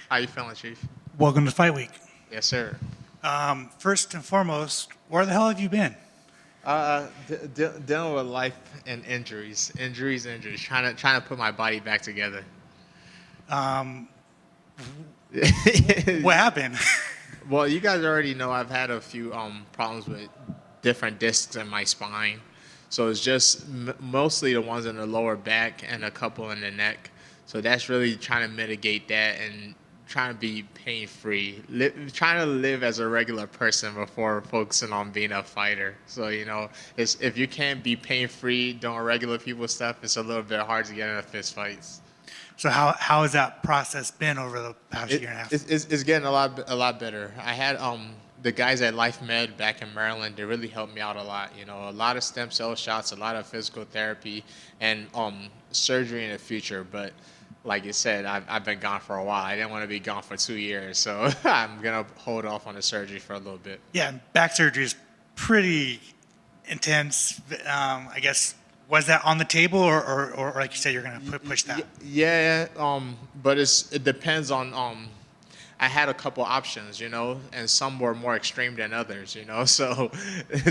How you feeling, Chief? Welcome to Fight Week. Yes, sir. First and foremost, where the hell have you been? Dealing with life and injuries. Trying to put my body back together. Um, what happened? Well, you guys already know I've had a few problems with different discs in my spine, so it's just mostly the ones in the lower back and a couple in the neck. So that's really trying to mitigate that and trying to be pain free, trying to live as a regular person before focusing on being a fighter. So if you can't be pain free doing regular people stuff, it's a little bit hard to get into fist fights. So how has that process been over the past year and a half? It's getting a lot better. I had the guys at Life Med back in Maryland. They really helped me out a lot. A lot of stem cell shots, a lot of physical therapy, and surgery in the future. But like you said, I've been gone for a while. I didn't want to be gone for 2 years, so I'm gonna hold off on the surgery for a little bit. Yeah, back surgery is pretty intense. I guess, was that on the table, or like you said, you're gonna push that? Yeah, but it depends on I had a couple options, and some were more extreme than others, So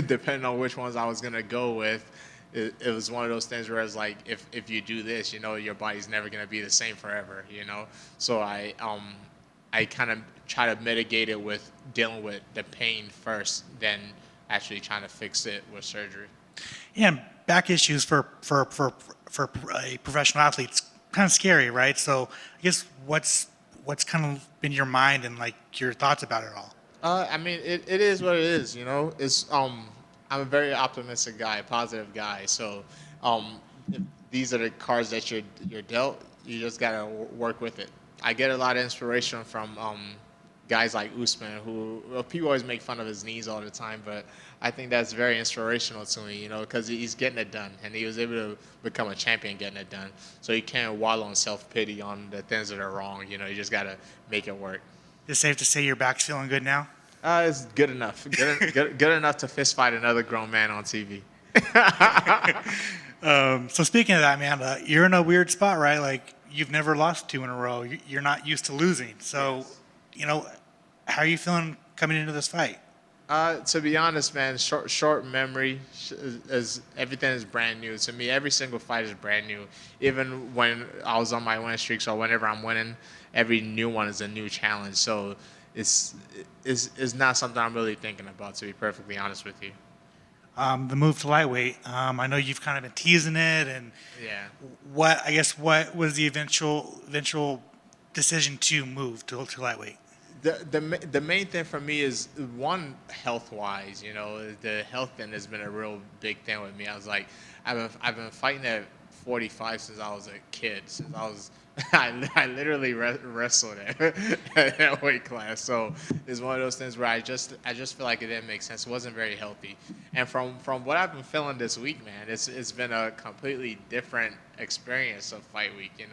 depending on which ones I was gonna go with, it was one of those things where it's like, if you do this, your body's never gonna be the same forever, So I kind of try to mitigate it with dealing with the pain first, then actually trying to fix it with surgery. Yeah, back issues for a professional athlete, it's kind of scary, right? So I guess what's kind of been your mind and like your thoughts about it all? I mean, it is what it is, It's I'm a very optimistic guy, positive guy. So, if these are the cards that you're dealt. You just gotta work with it. I get a lot of inspiration from guys like Usman, who, well, people always make fun of his knees all the time, but I think that's very inspirational to me, because he's getting it done, and he was able to become a champion getting it done. So you can't wallow in self-pity on the things that are wrong. You just got to make it work. Is it safe to say your back's feeling good now? It's good enough. Good enough to fist fight another grown man on TV. So speaking of that, man, you're in a weird spot, right? Like, you've never lost two in a row. You're not used to losing. So, Yes. How are you feeling coming into this fight? To be honest, man, short memory is everything is brand new to me. Every single fight is brand new. Even when I was on my winning streaks or whenever I'm winning, every new one is a new challenge. So it's not something I'm really thinking about, to be perfectly honest with you. The move to lightweight. I know you've kind of been teasing it, and Yeah. what was the eventual decision to move to lightweight? The main thing for me is, one, health wise. The health thing has been a real big thing with me. I was like, I've been fighting at 45 since I was a kid. Since I was I literally wrestled at that weight class. So it's one of those things where I just feel like it didn't make sense. It wasn't very healthy. And from what I've been feeling this week, man, it's been a completely different experience of fight week. It's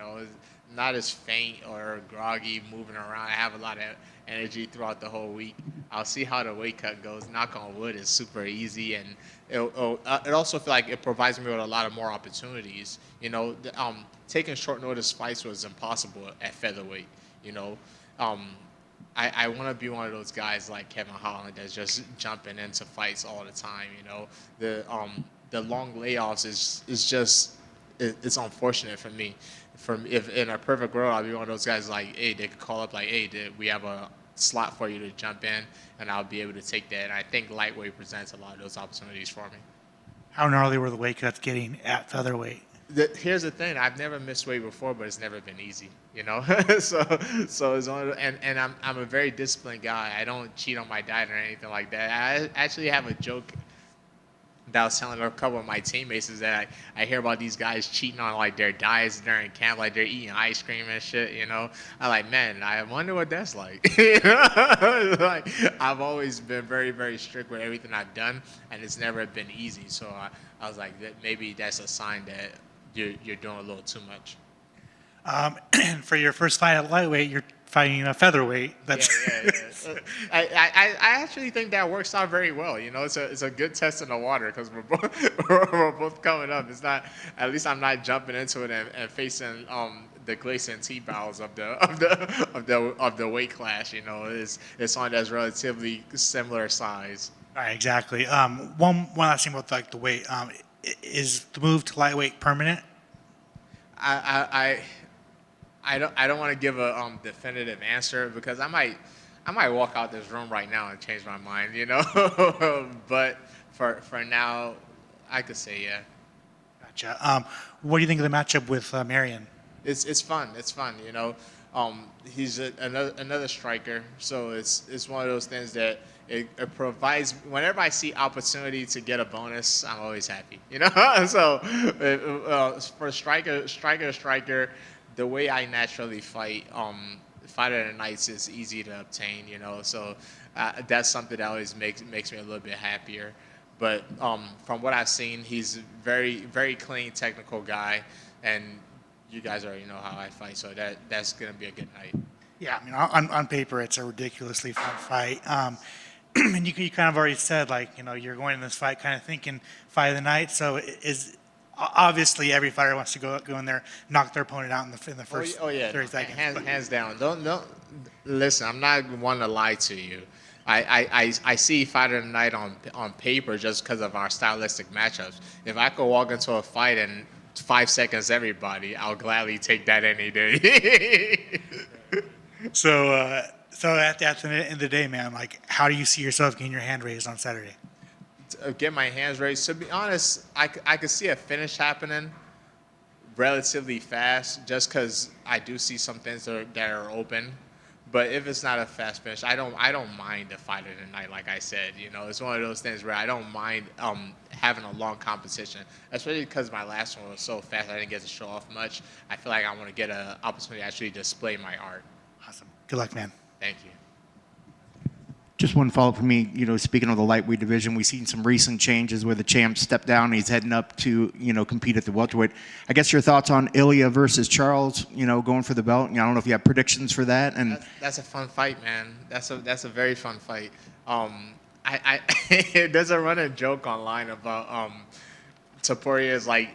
not as faint or groggy moving around. I have a lot of energy throughout the whole week. I'll see how the weight cut goes. Knock on wood, is super easy, and it also feel like it provides me with a lot of more opportunities. Taking short notice fights was impossible at featherweight. I want to be one of those guys like Kevin Holland that's just jumping into fights all the time. The long layoffs is just it's unfortunate for me. If in a perfect world, I'd be one of those guys like, hey, they could call up like, hey, we have a slot for you to jump in, and I'll be able to take that. And I think lightweight presents a lot of those opportunities for me. How gnarly were the weight cuts getting at featherweight? Here's the thing: I've never missed weight before, but it's never been easy. So it's only, and I'm a very disciplined guy. I don't cheat on my diet or anything like that. I actually have a joke that I was telling a couple of my teammates is that I hear about these guys cheating on like their diets during camp, like they're eating ice cream and shit. I'm like, man, I wonder what that's like. Like, I've always been very, very strict with everything I've done, and it's never been easy. So I was like, maybe that's a sign that you're doing a little too much. And for your first fight at lightweight, you're fighting a featherweight. That's Yeah. I actually think that works out very well. It's a good test in the water because we're both coming up. It's not, at least I'm not jumping into it and facing the Gleason T battles of the weight class. You know, it's someone that's relatively similar size. Right, exactly. One last thing about like the weight. Is the move to lightweight permanent? I I don't want to give a definitive answer because I might walk out this room right now and change my mind, you know. But for now, I could say yeah. Gotcha. What do you think of the matchup with Marion? It's fun. It's fun, you know. He's another striker, so it's one of those things that it provides. Whenever I see opportunity to get a bonus, I'm always happy, you know. So for striker, the way I naturally fight, Fighter of the Nights is easy to obtain, you know. So that's something that always makes me a little bit happier. But from what I've seen, he's very clean, technical guy, and you guys already know how I fight, so that's gonna be a good night. Yeah, I mean, on paper, it's a ridiculously fun fight. And you kind of already said, like, you know, you're going in this fight kind of thinking fight of the night. So is obviously every fighter wants to go in there, knock their opponent out in the first 30 seconds. Hands down. Don't listen. I'm not one to lie to you. I see Fighter of the Night on paper just because of our stylistic matchups. If I could walk into a fight and 5 seconds everybody, I'll gladly take that any day. So at the end of the day, man, like, how do you see yourself getting your hand raised on Saturday? Get my hands raised. To be honest, I could see a finish happening relatively fast just because I do see some things that are open. But if it's not a fast finish, I don't mind the fight of the night. Like I said, you know, it's one of those things where I don't mind having a long competition, especially because my last one was so fast. I didn't get to show off much. I feel like I want to get an opportunity to actually display my art. Awesome. Good luck, man. Thank you. Just one follow-up for me. You know, speaking of the lightweight division, we've seen some recent changes where the champ stepped down. He's heading up to, you know, compete at the welterweight. I guess your thoughts on Ilia versus Charles, you know, going for the belt. You know, I don't know if you have predictions for that. And that's a fun fight, man. That's a very fun fight. There's a running joke online about Topuria is like,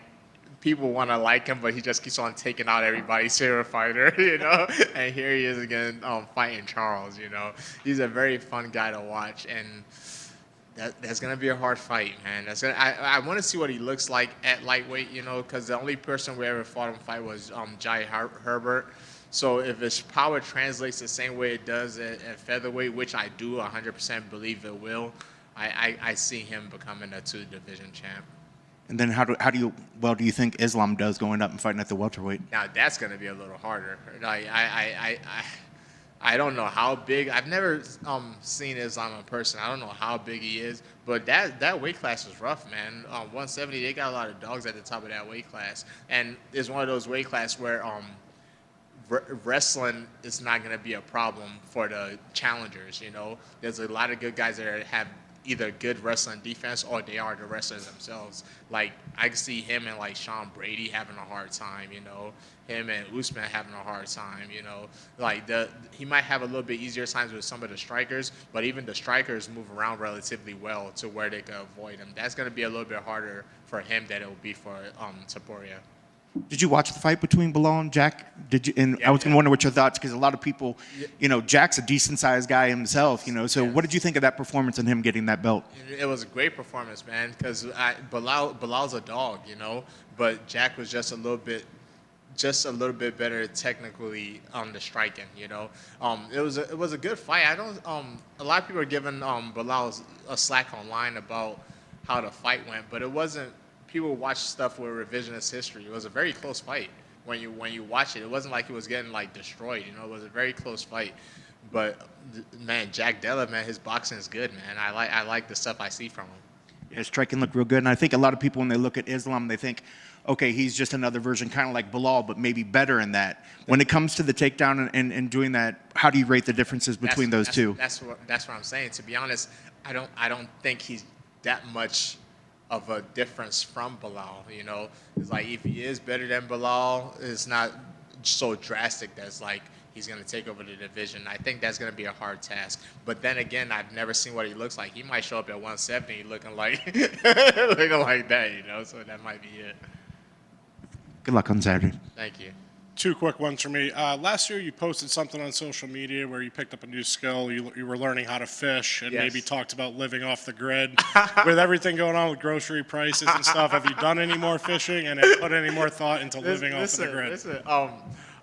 people want to like him, but he just keeps on taking out everybody's favorite fighter, you know? And here he is again fighting Charles, you know? He's a very fun guy to watch, and that's going to be a hard fight, man. I want to see what he looks like at lightweight, you know, because the only person we ever fought him fight was Jai Herbert. So if his power translates the same way it does at featherweight, which I do 100% believe it will, I see him becoming a two-division champ. and then how do you think Islam does going up and fighting at the welterweight? Now that's going to be a little harder. Like I don't know how big. I've never seen Islam in person. I don't know how big he is, but that weight class is rough, man. 170, they got a lot of dogs at the top of that weight class, and it's one of those weight class where wrestling is not going to be a problem for the challengers. You know, there's a lot of good guys that have either good wrestling defense or they are the wrestlers themselves. Like, I can see him and like Sean Brady having a hard time, you know, him and Usman having a hard time, you know. Like, he might have a little bit easier times with some of the strikers, but even the strikers move around relatively well to where they can avoid him. That's going to be a little bit harder for him than it will be for Topuria. Did you watch the fight between Bilal and Jack? Did you? And yeah, I was going to wonder what your thoughts, because a lot of people, you know, Jack's a decent-sized guy himself, you know. So what did you think of that performance and him getting that belt? It was a great performance, man, because Bilal's a dog, you know, but Jack was just a little bit better technically on the striking, you know. It was a good fight. A lot of people are giving Bilal a slack online about how the fight went, but it wasn't. People watch stuff with revisionist history. It was a very close fight. When you watch it, it wasn't like he was getting like destroyed. You know, it was a very close fight. But man, Jack Della, man, his boxing is good, man. I like the stuff I see from him. Yeah, his striking looked real good, and I think a lot of people when they look at Islam, they think, okay, he's just another version, kind of like Bilal, but maybe better in that. When it comes to the takedown and doing that, how do you rate the differences between those two? That's what I'm saying. To be honest, I don't think he's that much of a difference from Bilal, you know. It's like, if he is better than Bilal, it's not so drastic that's like he's going to take over the division. I think that's going to be a hard task. But then again, I've never seen what he looks like. He might show up at 170 looking like looking like that, you know. So that might be it. Good luck on Saturday. Thank you. Two quick ones for me. Last year, you posted something on social media where you picked up a new skill. You were learning how to fish and Yes. maybe talked about living off the grid. With everything going on with grocery prices and stuff, have you done any more fishing and have put any more thought into living off of the grid? Listen,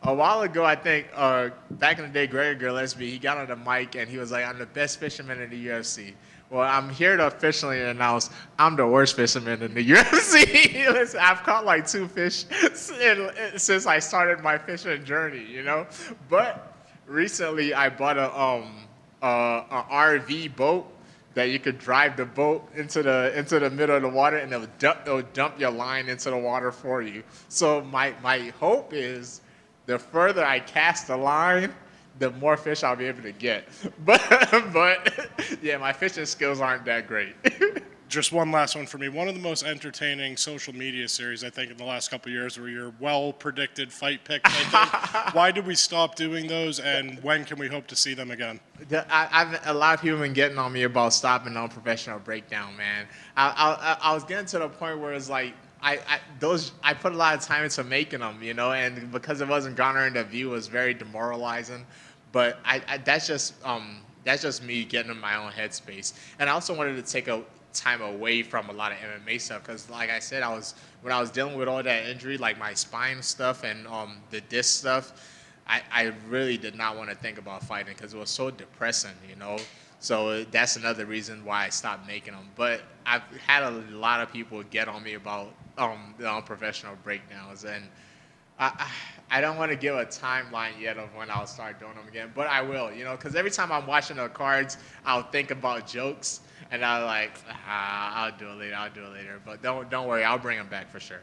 a while ago, I think back in the day, Greg Gillespie, he got on the mic and he was like, "I'm the best fisherman in the UFC." Well, I'm here to officially announce I'm the worst fisherman in the UFC. Listen, I've caught like 2 fish since I started my fishing journey, you know. But recently, I bought a RV boat that you could drive the boat into the middle of the water, and it'll dump your line into the water for you. So my hope is the further I cast the line, the more fish I'll be able to get. But yeah, my fishing skills aren't that great. Just one last one for me. One of the most entertaining social media series, I think, in the last couple of years were your well-predicted fight picks, I think. Why did we stop doing those, and when can we hope to see them again? A lot of people have been getting on me about stopping on professional breakdown, man. I was getting to the point where it's like, I put a lot of time into making them, you know, and because it wasn't garnering the view, it was very demoralizing. But that's just me getting in my own headspace. And I also wanted to take a time away from a lot of MMA stuff because, like I said, when I was dealing with all that injury, like my spine stuff and the disc stuff, I really did not want to think about fighting because it was so depressing, you know. So that's another reason why I stopped making them. But I've had a lot of people get on me about the unprofessional breakdowns, and I don't want to give a timeline yet of when I'll start doing them again, but I will, you know, because every time I'm watching the cards, I'll think about jokes, and I'll do it later. But don't worry, I'll bring them back for sure.